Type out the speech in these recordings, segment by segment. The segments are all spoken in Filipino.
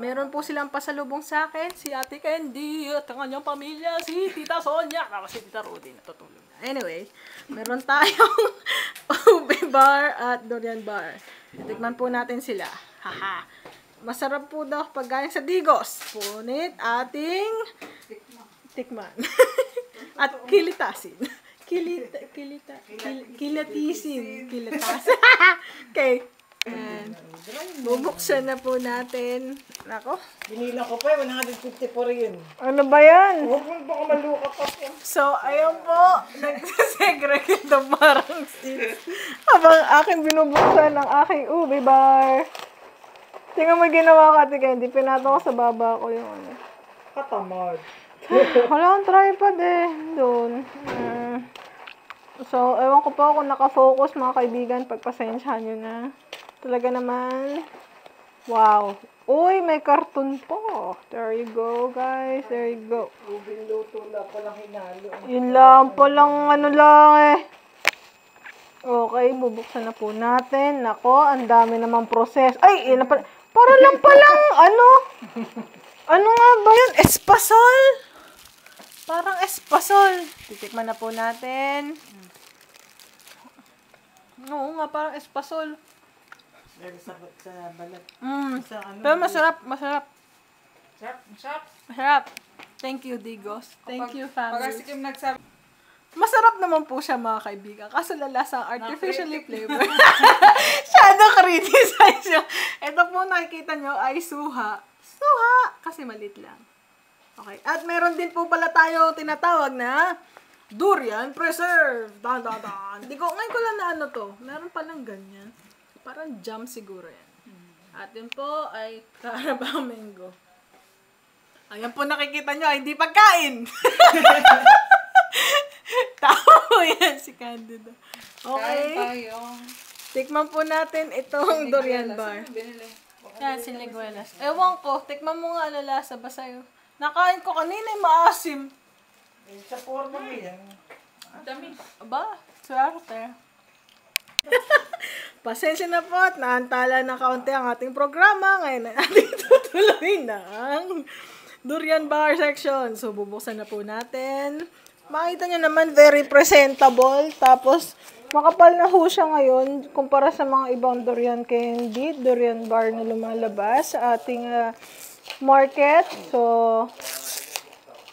Meron po silang pasalubong sa akin, si Ate Candy at ang kanyang pamilya, si Tita Sonia, tapos si Tita Rudy, natutulog na. Anyway, meron tayong ube bar at durian bar. Tikman po natin sila. Haha. Masarap po daw pag galing sa Digos. Punit ating tikman. At kilitasin. Kilitasin. Okay. And bubuksan na po natin. Nako. Binila ko pa, 154 yun. Ano ba yan? Huwag mo baka maluka pa po. So, ayun po. Nagsasegregate ng parang seeds. Habang aking binubuksan ang aking ube bar. Tingnan mo ginawa ka, Ate Candy. Pinato ko sa baba ko yung ano. Katamad. Wala akong tripod eh. Doon. So, ewan ko pa kung nakafocus mga kaibigan. Pagpasensyahan nyo na. Talaga naman. Wow. Uy, may karton po. There you go, guys. There you go. Ubing luto na palang hinalo. Yun lang. Palang ano lang eh. Okay, bubuksan na po natin. Nako, ang dami namang proses. Ay, para lang palang, ano? Ano nga ba yun? Espasol? Parang espasol. Titikman na po natin. Oo nga, parang espasol. Nagsagot sa balat. Pero masarap, masarap. Sarap. Masarap. Thank you, Digos. Thank you, family. Pag asikim nagsabi. Masarap naman po siya, mga kaibigan. Kaso lalasa artificially flavored. Shadow criticize yung. Ito po nakikita nyo ay suha. Suha! Kasi malit lang. Okay. At meron din po pala tayo tinatawag na durian preserve. Hindi ko, ngayon ko lang na ano to. Meron palang ganyan. Parang jam siguro yan. At yun po ay Carabao mango. Ayan po nakikita nyo, hindi pagkain. Tao yan si Candida. Okay. Tikman po natin itong durian bar. Yan, siniguelas. Ewan ko, tikman mo nga lalasa ba sa'yo? Nakain ko kanina yung maasim. Sa forma mo yan. Dami. Aba, swerte. Pasensya na po at naantala na kaunti ang ating programa. Ngayon na natin tutuloy na ang durian bar section. So, bubuksan na po natin. Makita nyo naman, very presentable. Tapos, makapal na ho siya ngayon kumpara sa mga ibang durian candy, durian bar na lumalabas sa ating market. So,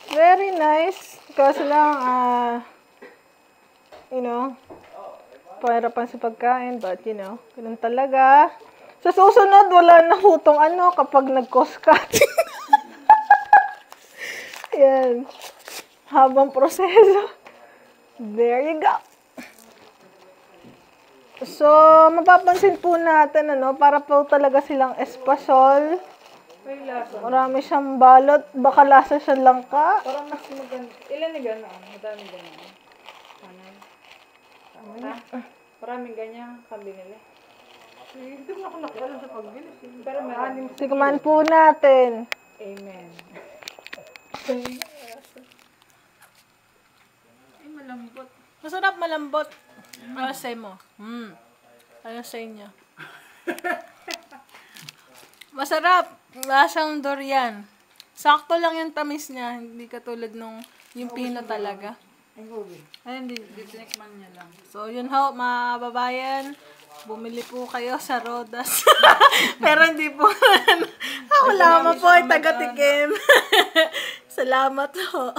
very nice. Kasi lang, you know, pahirapan sa pagkain, but you know, ganun talaga. Sa susunod, wala na hutong ano kapag nag-cost cutting. Yan. Habang proseso. There you go. So, mapapansin po natin, ano, para po talaga silang espasol. Marami siyang balot. Baka lasa siya langka. Parang mas maganda. Ilan na gano'n? Madami gano'n. Maraming ganyan kabinili. Hindi mo ako nakialam sa pagbili. Pero maraming. Tikman po natin. Amen. Ay, malambot. Masarap, malambot. Ano say mo? Ano say niya? Masarap. Lasang durian. Sakto lang yung tamis niya. Hindi katulad nung yung pino talaga. Ay, hindi. Tinikman niya lang. So, yun ho, mga babayan. Bumili po kayo sa Rodas. Pero hindi po. Wala mo po ay taga-tikim. Salamat ho.